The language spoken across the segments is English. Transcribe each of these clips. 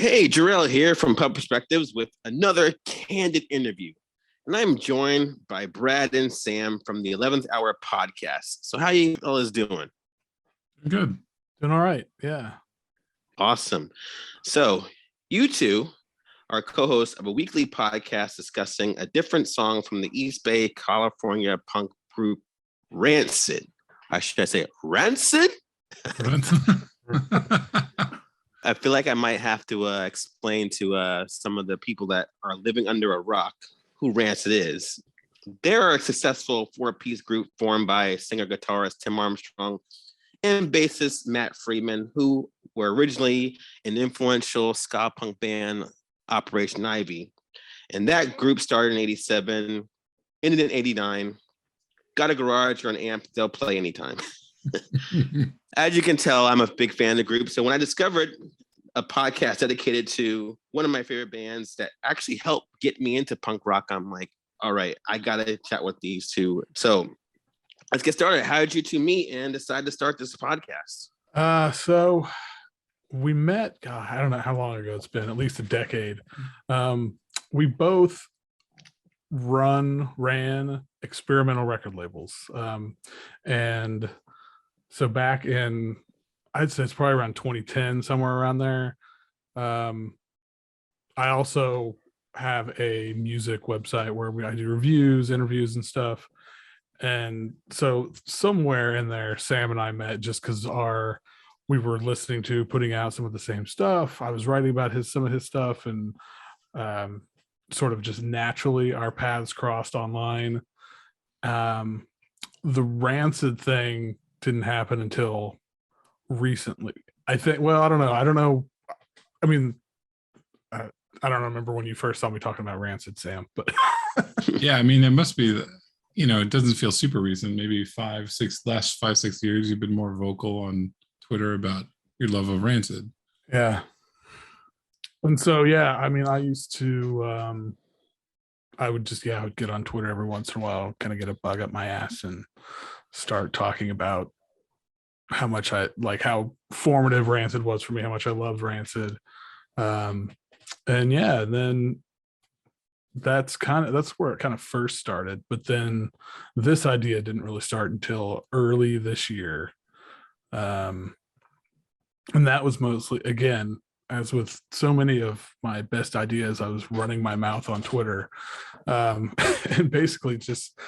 Hey, Jarrell here from Pub Perspectives with another candid interview. And I'm joined by Brad and Sam from the 11th Hour podcast. So how you fellas doing? Good. Doing all right. Yeah. Awesome. So you two are co-hosts of a weekly podcast discussing a different song from the East Bay, California punk group Rancid. Should I say Rancid? I feel like I might have to explain to some of the people that are living under a rock who Rancid is. They're a successful four-piece group formed by singer-guitarist Tim Armstrong and bassist Matt Freeman, who were originally an influential ska punk band, Operation Ivy. And that group started in 87, ended in 89, got a garage or an amp, they'll play anytime. As you can tell, I'm a big fan of the group. So when I discovered a podcast dedicated to one of my favorite bands that actually helped get me into punk rock, I'm like, all right, I got to chat with these two. So let's get started. How did you two meet and decide to start this podcast? So we met, God, I don't know how long ago it's been, at least a decade. We both ran experimental record labels. And so back in, I'd say it's probably around 2010, somewhere around there. I also have a music website where I do reviews, interviews, and stuff. And so somewhere in there, Sam and I met just because we were listening to, putting out some of the same stuff. I was writing about some of his stuff, and sort of just naturally our paths crossed online. The Rancid thing didn't happen until recently, I think. Well, I don't know. I mean, I don't remember when you first saw me talking about Rancid, Sam, but yeah, I mean, it must be, it doesn't feel super recent. Maybe last 5-6 years, you've been more vocal on Twitter about your love of Rancid. Yeah. And so, yeah, I mean, I used to, I would get on Twitter every once in a while, kind of get a bug up my ass and start talking about how much how formative Rancid was for me, how much I loved Rancid. And yeah, then that's where it kind of first started. But then this idea didn't really start until early this year. And that was mostly, again, as with so many of my best ideas, I was running my mouth on Twitter. And basically just,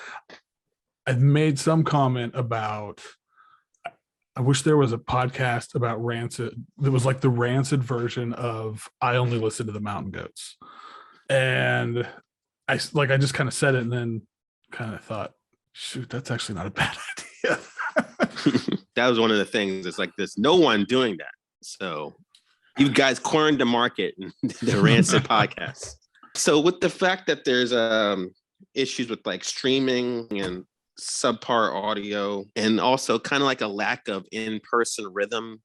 I've made some comment about, I wish there was a podcast about Rancid that was like the Rancid version of I Only Listen to the Mountain Goats. And I just kind of said it and then kind of thought, shoot, that's actually not a bad idea. That was one of the things. It's like there's no one doing that. So you guys cornered the market in the Rancid podcast. So with the fact that there's issues with like streaming and subpar audio and also kind of like a lack of in-person rhythm,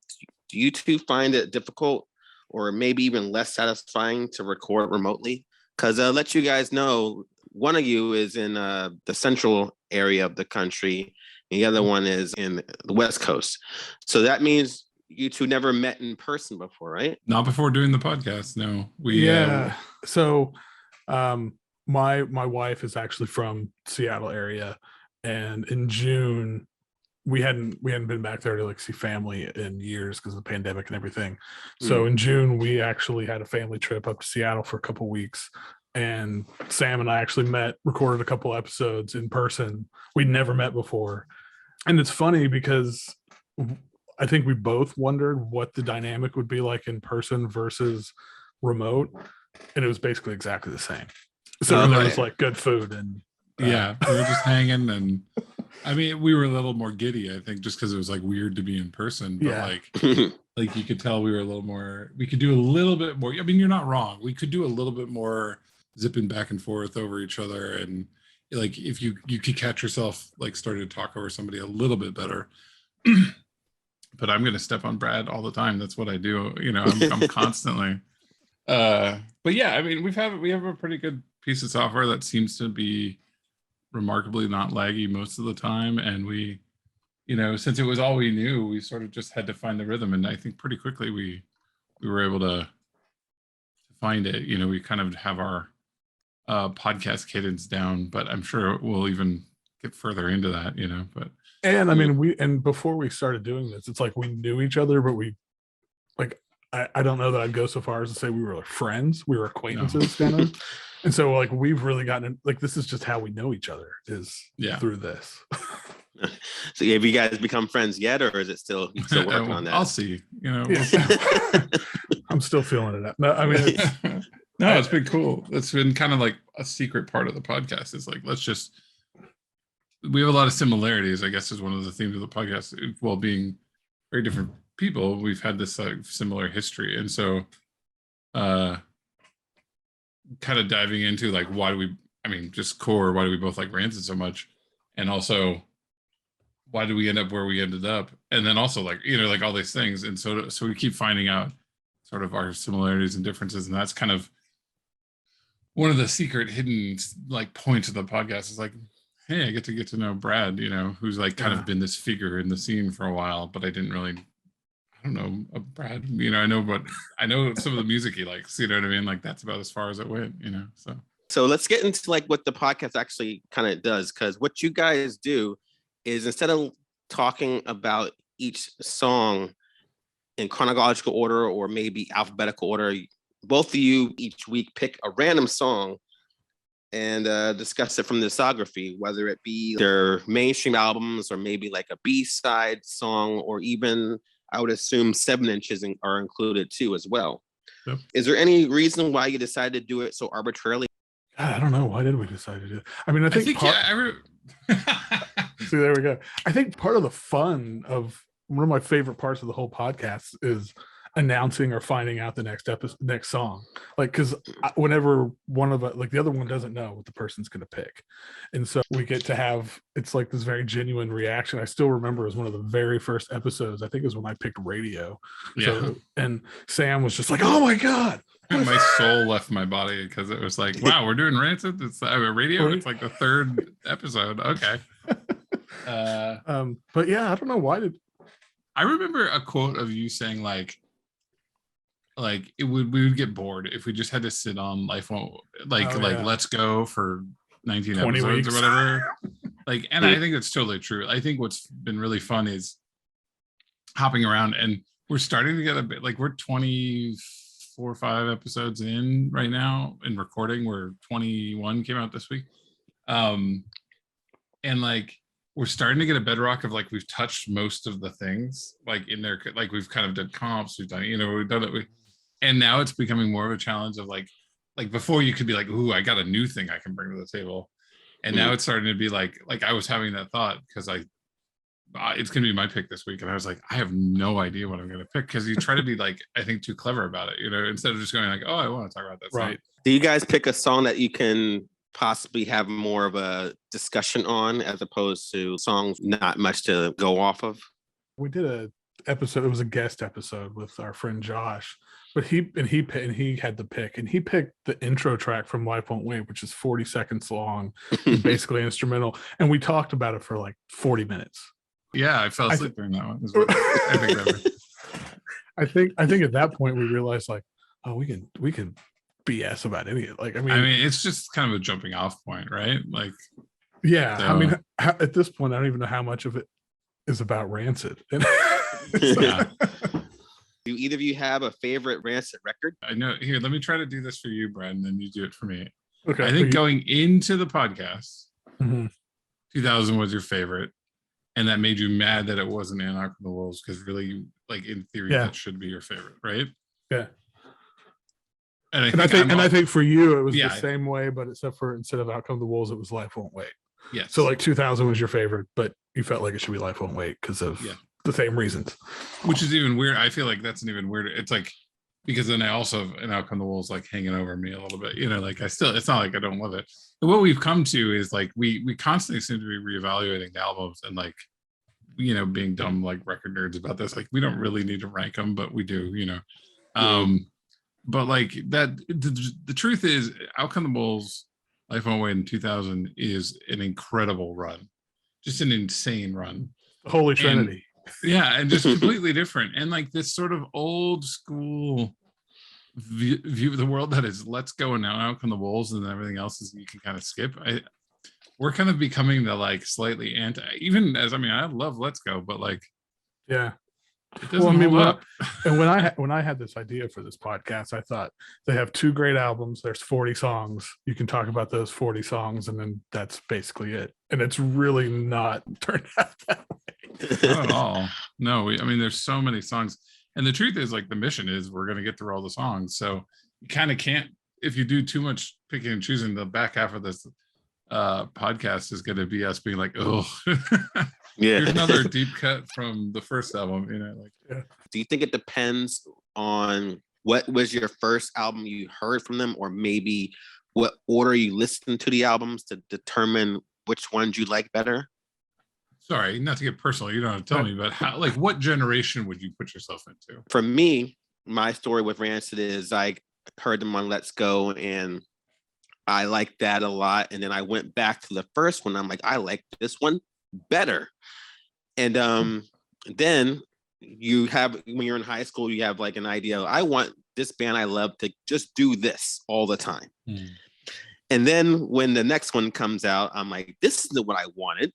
do you two find it difficult or maybe even less satisfying to record remotely? Because I'll let you guys know, one of you is in the central area of the country and the other one is in the West Coast. So that means you two never met in person before, right? Not before doing the podcast. No. So my wife is actually from Seattle area, and in June we hadn't been back there to like see family in years because of the pandemic and everything. So in June we actually had a family trip up to Seattle for a couple of weeks, and Sam and I actually recorded a couple episodes in person. We'd never met before. And it's funny because I think we both wondered what the dynamic would be like in person versus remote, and it was basically exactly the same. So there was like good food and yeah, we were just hanging, and I mean, we were a little more giddy, I think, just because it was like weird to be in person. But like you could tell we were a little more. We could do a little bit more. I mean, you're not wrong. We could do a little bit more zipping back and forth over each other, and like if you could catch yourself like starting to talk over somebody a little bit better. But I'm going to step on Brad all the time. That's what I do. I'm constantly. But yeah, I mean, we have a pretty good piece of software that seems to be remarkably not laggy most of the time, and we since it was all we knew, we sort of just had to find the rhythm, and I think pretty quickly we were able to find it. You know, we kind of have our podcast cadence down, but I'm sure we'll even get further into that, you know. But and I mean, before we started doing this, it's like we knew each other, but we like I don't know that I'd go so far as to say we were like friends. We were acquaintances, kind of. And so like we've really gotten like this is just how we know each other is through this. So have you guys become friends yet, or is it still working on that? I'll see. You know, I'm still feeling it out. No, I mean, it's been cool. It's been kind of like a secret part of the podcast. It's like we have a lot of similarities, I guess, is one of the themes of the podcast. While being very different people, we've had this similar history, and so kind of diving into like why do we both like Rancid so much, and also why did we end up where we ended up, and then also like, you know, like all these things, and so we keep finding out sort of our similarities and differences, and that's kind of one of the secret hidden like points of the podcast is like, hey, I get to know Brad, you know, who's like kind of been this figure in the scene for a while, but I don't know Brad, you know, I know some of the music he likes, you know what I mean? Like that's about as far as it went, you know. So let's get into like what the podcast actually kind of does, because what you guys do is instead of talking about each song in chronological order or maybe alphabetical order, both of you each week pick a random song and discuss it from the discography, whether it be their mainstream albums or maybe like a B-side song, or even I would assume 7 inches are included too as well. Yep. Is there any reason why you decided to do it so arbitrarily? God, I don't know. Why did we decide to do it? I mean, I think see, there we go. I think part of the fun of one of my favorite parts of the whole podcast is announcing or finding out the next song. Like, because whenever one of us, like the other one doesn't know what the person's going to pick. And so we get to have, it's like this very genuine reaction. I still remember as one of the very first episodes, I think it was when I picked Radio. Yeah. So, and Sam was just like, oh my God. And my soul left my body because it was like, wow, we're doing Rancid. It's Radio. It's like the 3rd episode. Okay. But yeah, I don't know why I remember a quote of you saying like we would get bored if we just had to sit on Life Won't Let's Go for 19 episodes weeks. Or whatever. Like, and I think that's totally true. I think what's been really fun is hopping around, and we're starting to get a bit like we're 24 or 5 episodes in right now in recording, where 21 came out this week. And like we're starting to get a bedrock of like we've touched most of the things like in there, like we've kind of done comps, we've done, you know, we've done it, and now it's becoming more of a challenge of like before you could be like, ooh, I got a new thing I can bring to the table, and now it's starting to be like I was having that thought because it's gonna be my pick this week, and I was like, I have no idea what I'm gonna pick, because you try to be like, I think, too clever about it, you know, instead of just going like, oh, I want to talk about that song. Right. Do you guys pick a song that you can possibly have more of a discussion on, as opposed to songs not much to go off of? We did a episode, it was a guest episode with our friend Josh, but he had the pick, and he picked the intro track from Life Won't Wait, which is 40 seconds long, basically instrumental, and we talked about it for like 40 minutes. Yeah, I fell asleep during that one. I think at that point we realized like, oh, we can BS about any of it. Like, I mean, it's just kind of a jumping off point, right? Like, yeah. So, I mean, at this point, I don't even know how much of it is about Rancid. Yeah. Do either of you have a favorite Rancid record? I know. Here, let me try to do this for you, Brad, and then you do it for me. Okay. I think going into the podcast, 2000 was your favorite, and that made you mad that it wasn't Anarch on the Wolves, because really, like in theory, that should be your favorite, right? Yeah. And I think for you it was the same way, but except for instead of Outcome of the Wolves, it was Life Won't Wait. Yes. So like 2000 was your favorite, but you felt like it should be Life Won't Wait because of the same reasons. Which is even weird. I feel like that's an even weirder. It's like, because then I also have an Outcome of the Wolves like hanging over me a little bit. You know, like it's not like I don't love it. But what we've come to is like we constantly seem to be reevaluating the albums and like, you know, being dumb like record nerds about this. Like we don't really need to rank them, but we do, you know. But like that, the truth is, Outcome of the Wolves, Life Won't Wait in 2000 is an incredible run, just an insane run. Holy Trinity. And just completely different. And like this sort of old school view of the world that is let's go and now out come the wolves and everything else is you can kind of skip. We're kind of becoming the like slightly anti, even as I mean I love Let's Go, but like yeah. it doesn't hold up. And when I had this idea for this podcast, I thought they have 2 great albums. There's 40 songs. You can talk about those 40 songs, and then that's basically it. And it's really not turned out that way. Not at all. No, I mean, there's so many songs, and the truth is, like, the mission is we're going to get through all the songs. So you kind of can't, if you do too much picking and choosing. The back half of this podcast is going to be us being like, oh. Yeah. Here's another deep cut from the first album, like. Yeah. Do you think it depends on what was your first album you heard from them, or maybe what order you listened to the albums to determine which ones you like better? Sorry, not to get personal, you don't have to tell me, but how, like, what generation would you put yourself into? For me, my story with Rancid is I heard them on Let's Go, and I liked that a lot. And then I went back to the first one. I'm like, I like this one better. And then you have, when you're in high school, you have like an idea. I want this band I love to just do this all the time. And then when the next one comes out, I'm like, this isn't what I wanted.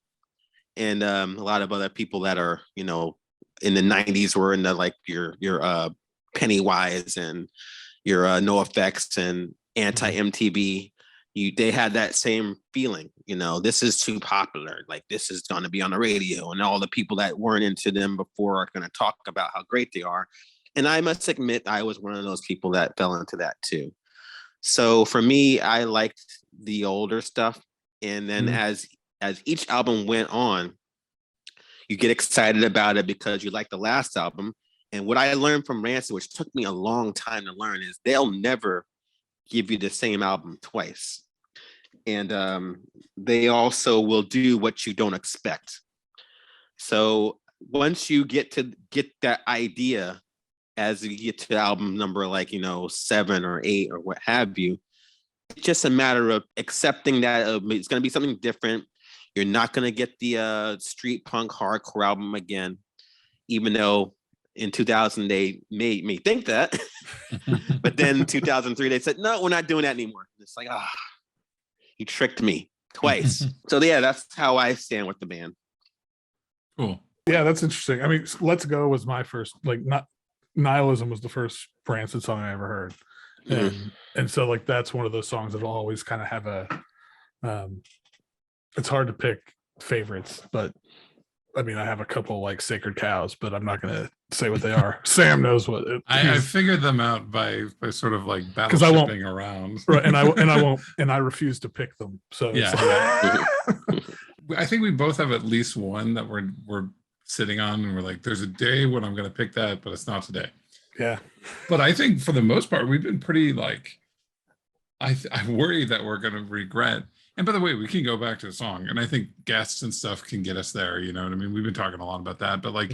And a lot of other people that are, in the 90s were in the like your Pennywise and your NoFX and anti-MTV. They had that same feeling, this is too popular. Like, this is going to be on the radio, and all the people that weren't into them before are going to talk about how great they are. And I must admit, I was one of those people that fell into that too. So for me, I liked the older stuff. And then as each album went on, you get excited about it because you like the last album. And what I learned from Rancid, which took me a long time to learn, is they'll never give you the same album twice. And they also will do what you don't expect. So once you get that idea, as you get to album number 7 or 8 or what have you, it's just a matter of accepting that it's going to be something different. You're not going to get the street punk hardcore album again, even though in 2000 they made me think that. But then in 2003 they said, no, we're not doing that anymore. It's like, you tricked me twice. So yeah, that's how I stand with the band. Cool. Yeah, that's interesting. I mean, Let's Go was my first, not Nihilism was the first Rancid song I ever heard. And so like that's one of those songs that'll always kind of have a it's hard to pick favorites, but I mean, I have a couple like sacred cows, but I'm not going to say what they are. Sam knows what I figured them out by sort of like battleshipping around. Right, and I won't, and I refuse to pick them. So yeah. I think we both have at least one that we're sitting on, and we're like, there's a day when I'm going to pick that, but it's not today. Yeah. But I think for the most part, we've been pretty like, I worry that we're going to regret. And by the way, we can go back to a song, and I think guests and stuff can get us there. You know what I mean? We've been talking a lot about that, but like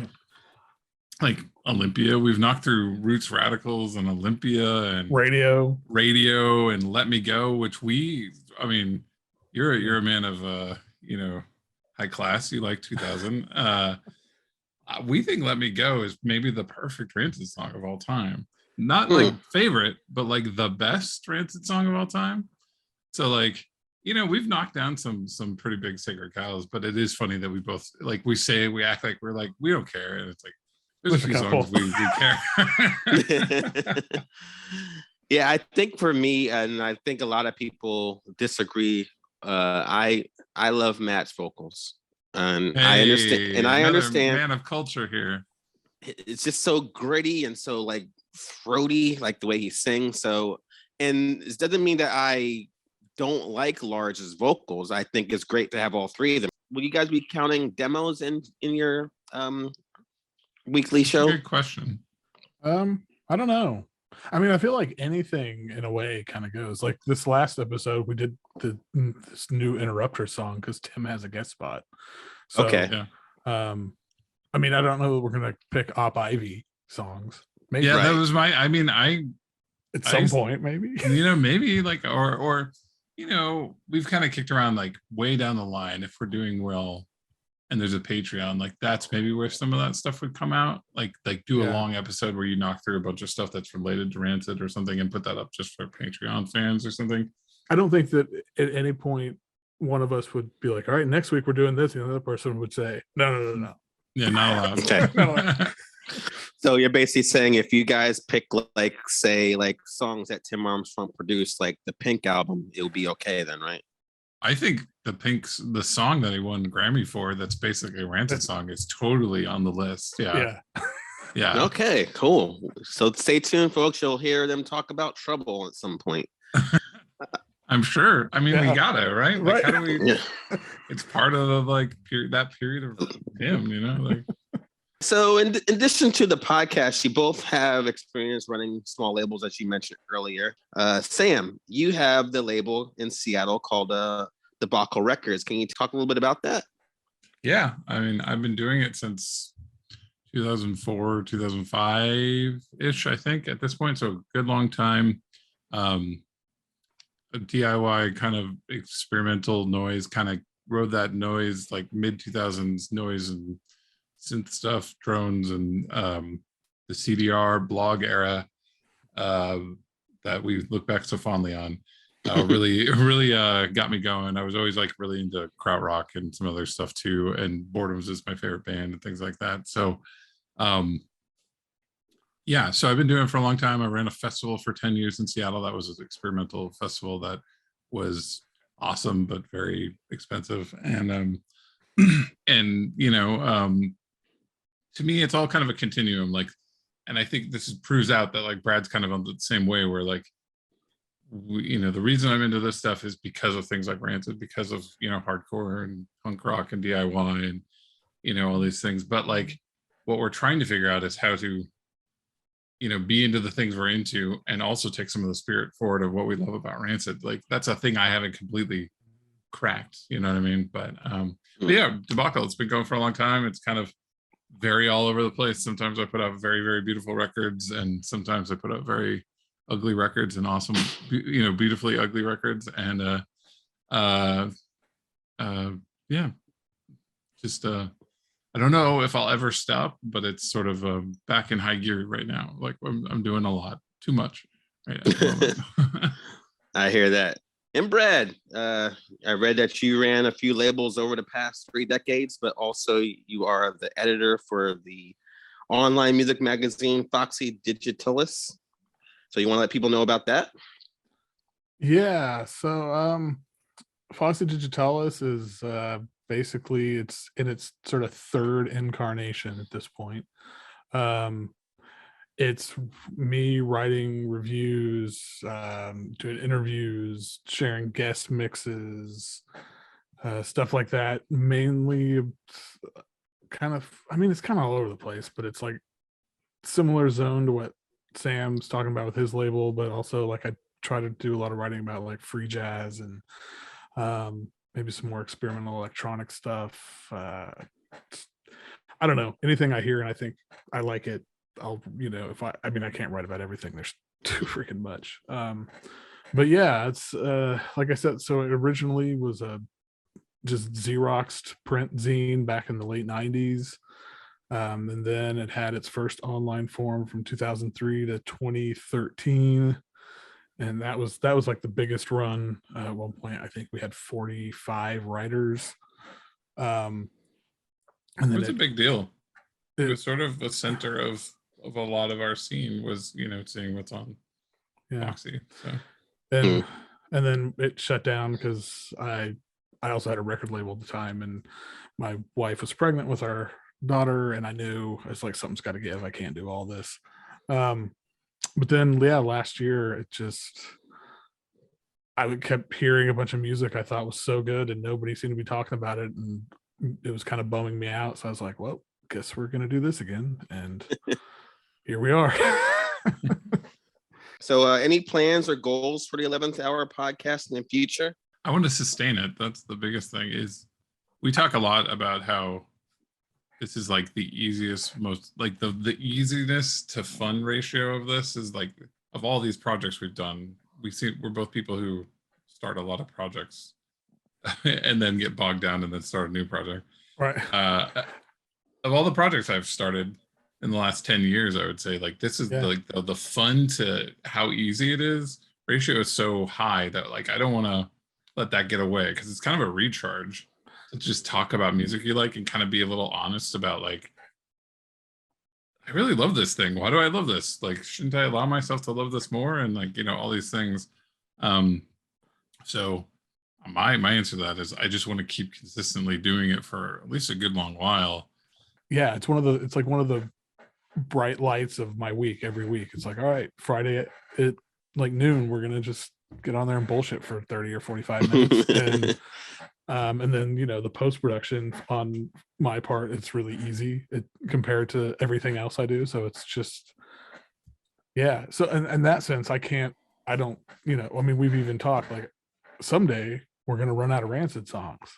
Olympia, we've knocked through Roots Radicals and Olympia and Radio and Let Me Go, which I mean, you're a man of high class. You like 2000. We think Let Me Go is maybe the perfect Rancid song of all time. Not like favorite, but like the best Rancid song of all time. So like, we've knocked down some pretty big sacred cows, but it is funny that we both like we act like we're like we don't care, and it's like there's a few songs we care. Yeah, I think for me, and I think a lot of people disagree. I love Matt's vocals, and I understand. Man of culture here. It's just so gritty and so like throaty, like the way he sings. So, and it doesn't mean that I don't like Large's vocals. I think it's great to have all three of them. Will you guys be counting demos in your weekly show? Good question. I don't know. I mean, I feel like anything in a way kind of goes. Like this last episode, we did this new Interrupter song because Tim has a guest spot. So, okay. Yeah. I mean, I don't know that we're gonna pick Op Ivy songs. Maybe. Yeah, that was my. I mean, at some point maybe. Maybe like or we've kind of kicked around like way down the line if we're doing well and there's a Patreon, like that's maybe where some of that stuff would come out. Like do a long episode where you knock through a bunch of stuff that's related to Rancid or something and put that up just for Patreon fans or something. I don't think that at any point one of us would be like, all right, next week we're doing this. And the other person would say, no. Yeah, not allowed. Okay. Not allowed. So you're basically saying if you guys pick like say like songs that Tim Armstrong produced, like the Pink album, it'll be okay then, right? I think the song that he won Grammy for, that's basically a Rancid song, is totally on the list. Yeah. Okay, cool. So stay tuned, folks. You'll hear them talk about Trouble at some point. I'm sure. I mean, we got it, right? Like, how do we? Yeah. It's part of the that period of him, you know. Like, so in addition to the podcast, you both have experience running small labels, as you mentioned earlier. Sam, you have the label in Seattle called Debacle Records. Can you talk a little bit about that? Yeah, I mean, I've been doing it since 2004, 2005-ish, I think, at this point. So a good long time. A DIY kind of experimental noise, kind of rode that noise, like mid 2000s noise and synth stuff, drones, and the CDR blog era that we look back so fondly on. Really got me going. I was always like really into krautrock and some other stuff too, and Boredoms is my favorite band and things like that. So so I've been doing it for a long time. I ran a festival for 10 years in Seattle. That was an experimental festival that was awesome but very expensive, and to me it's all kind of a continuum, like, and I think this proves out that like Brad's kind of on the same way, where like the reason I'm into this stuff is because of things like Rancid, because of hardcore and punk rock and DIY and all these things. But like what we're trying to figure out is how to be into the things we're into and also take some of the spirit forward of what we love about Rancid. Like that's a thing I haven't completely cracked, you know what I mean? But yeah, Debacle, it's been going for a long time. It's kind of very all over the place. Sometimes I put out very, very beautiful records, and sometimes I put out very ugly records and awesome, beautifully ugly records. And just I don't know if I'll ever stop, but it's sort of back in high gear right now. Like I'm doing a lot, too much right at the moment. I hear that. And Brad, I read that you ran a few labels over the past 3 decades, but also you are the editor for the online music magazine Foxy Digitalis. So you want to let people know about that? Yeah. So Foxy Digitalis is basically it's in its sort of 3rd incarnation at this point. It's me writing reviews, doing interviews, sharing guest mixes, stuff like that. Mainly kind of, I mean, it's kind of all over the place, but it's like similar zone to what Sam's talking about with his label, but also like I try to do a lot of writing about like free jazz and maybe some more experimental electronic stuff. I don't know, anything I hear and I think I like it, I'll if I can't write about everything, there's too freaking much. But yeah, it's like I said, so it originally was a just Xeroxed print zine back in the late 90s. And then it had its first online form from 2003 to 2013. And that was like the biggest run. At one point, I think we had 45 writers. And then it was a big deal. It was sort of the center of a lot of our scene was, seeing what's on Foxy. So. And then it shut down because I also had a record label at the time, and my wife was pregnant with our daughter, and I knew it's like something's got to give. I can't do all this. But then last year I kept hearing a bunch of music I thought was so good, and nobody seemed to be talking about it, and it was kind of bumming me out. So I was like, well, guess we're gonna do this again, and here we are. So any plans or goals for the 11th Hour podcast in the future? I want to sustain it. That's the biggest thing. Is we talk a lot about how this is like the easiest, most like the easiness to fun ratio of this is like of all these projects we've done, we're both people who start a lot of projects and then get bogged down and then start a new project. Right. Of all the projects I've started in the last 10 years, I would say like this is the fun to how easy it is. Ratio is so high that like I don't want to let that get away because it's kind of a recharge to just talk about music you like and kind of be a little honest about like, I really love this thing. Why do I love this? Like, shouldn't I allow myself to love this more? And like, all these things. So my answer to that is I just want to keep consistently doing it for at least a good long while. Yeah, it's like one of the bright lights of my week every week. It's like, all right, Friday at like noon, we're gonna just get on there and bullshit for 30 or 45 minutes. And then the post-production on my part, it's really easy compared to everything else I do. So it's just so in that sense, I don't I mean, we've even talked like someday we're gonna run out of Rancid songs,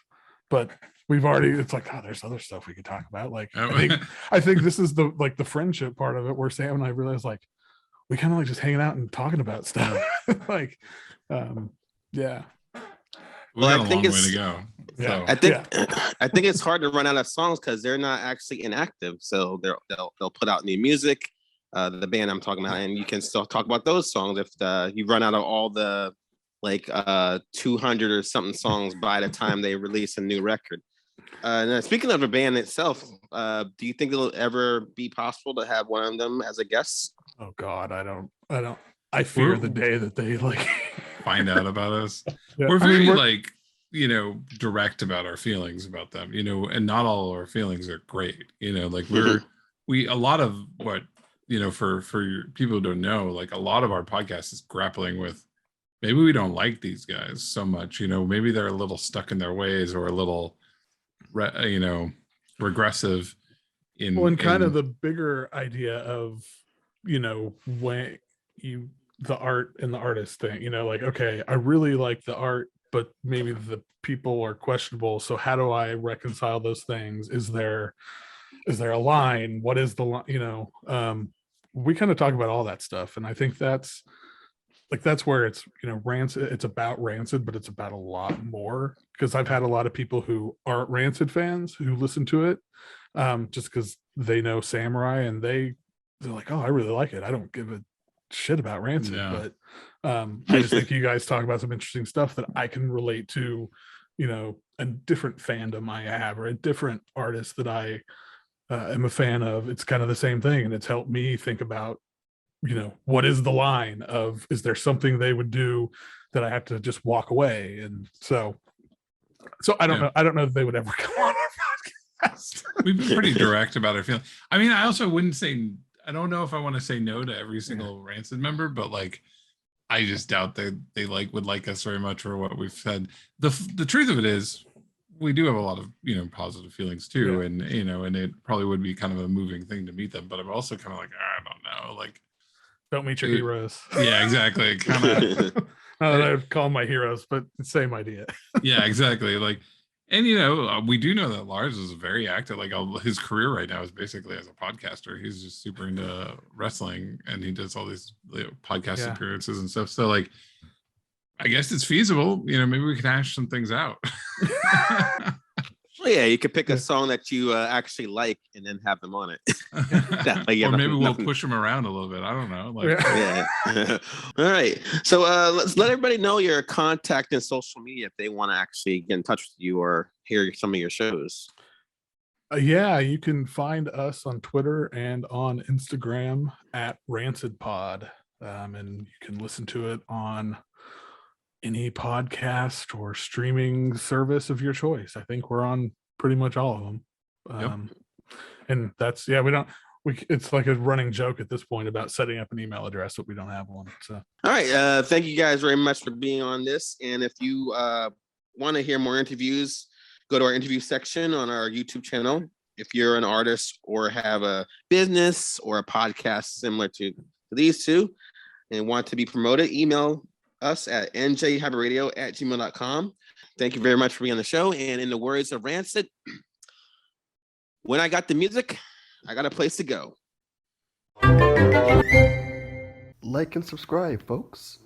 but it's like, oh, there's other stuff we could talk about. Like I think this is the friendship part of it where Sam and I realized like we kind of like just hanging out and talking about stuff. Like yeah. We got a long way to go. Yeah. So. I think it's hard to run out of songs because they're not actually inactive. So they'll put out new music, the band I'm talking about, and you can still talk about those songs if you run out of all the like 200 or something songs by the time they release a new record. And speaking of the band itself, do you think it'll ever be possible to have one of them as a guest? Oh God, I don't. I fear the day that they like find out about us. Yeah. We're very direct about our feelings about them, and not all our feelings are great. Like we a lot of what for people who don't know, like a lot of our podcast is grappling with maybe we don't like these guys so much. Maybe they're a little stuck in their ways or a little regressive in kind of the bigger idea of when the art and the artist thing, like, okay, I really like the art, but maybe the people are questionable. So how do I reconcile those things? Is there a line? What is the line? We kind of talk about all that stuff. And I think that's where it's, Rancid, it's about Rancid, but it's about a lot more, because I've had a lot of people who aren't Rancid fans who listen to it just because they know Samurai and they're like, oh, I really like it. I don't give a shit about Rancid, but I just think you guys talk about some interesting stuff that I can relate to, a different fandom I have or a different artist that I am a fan of. It's kind of the same thing, and it's helped me think about, what is the line of, is there something they would do that I have to just walk away? And so I don't know. I don't know if they would ever come on our podcast. We've been pretty direct about our feelings. I mean, I also wouldn't say, I don't know if I want to say no to every single Rancid member, but like, I just doubt they would like us very much for what we've said. The truth of it is, we do have a lot of positive feelings too, and and it probably would be kind of a moving thing to meet them. But I'm also kind of like, I don't know, like, don't meet your heroes. Yeah, exactly. Kind of. I would call them my heroes, but same idea. Yeah, exactly. Like, and we do know that Lars is very active. Like, his career right now is basically as a podcaster. He's just super into wrestling, and he does all these podcast appearances and stuff. So, like, I guess it's feasible. Maybe we can hash some things out. Well, yeah, you could pick a song that you actually like and then have them on it. Or maybe we'll push them around a little bit. I don't know. Like, yeah. All right. So let's let everybody know your contact and social media if they want to actually get in touch with you or hear some of your shows. You can find us on Twitter and on Instagram at Rancid Pod. And you can listen to it on any podcast or streaming service of your choice. I think we're on pretty much all of them. And that's, it's like a running joke at this point about setting up an email address, but we don't have one. So, all right. Thank you guys very much for being on this. And if you want to hear more interviews, go to our interview section on our YouTube channel. If you're an artist or have a business or a podcast similar to these two and want to be promoted, email us at njhabradio@gmail.com. Thank you very much for being on the show. And in the words of Rancid, when I got the music, I got a place to go. Like and subscribe, folks.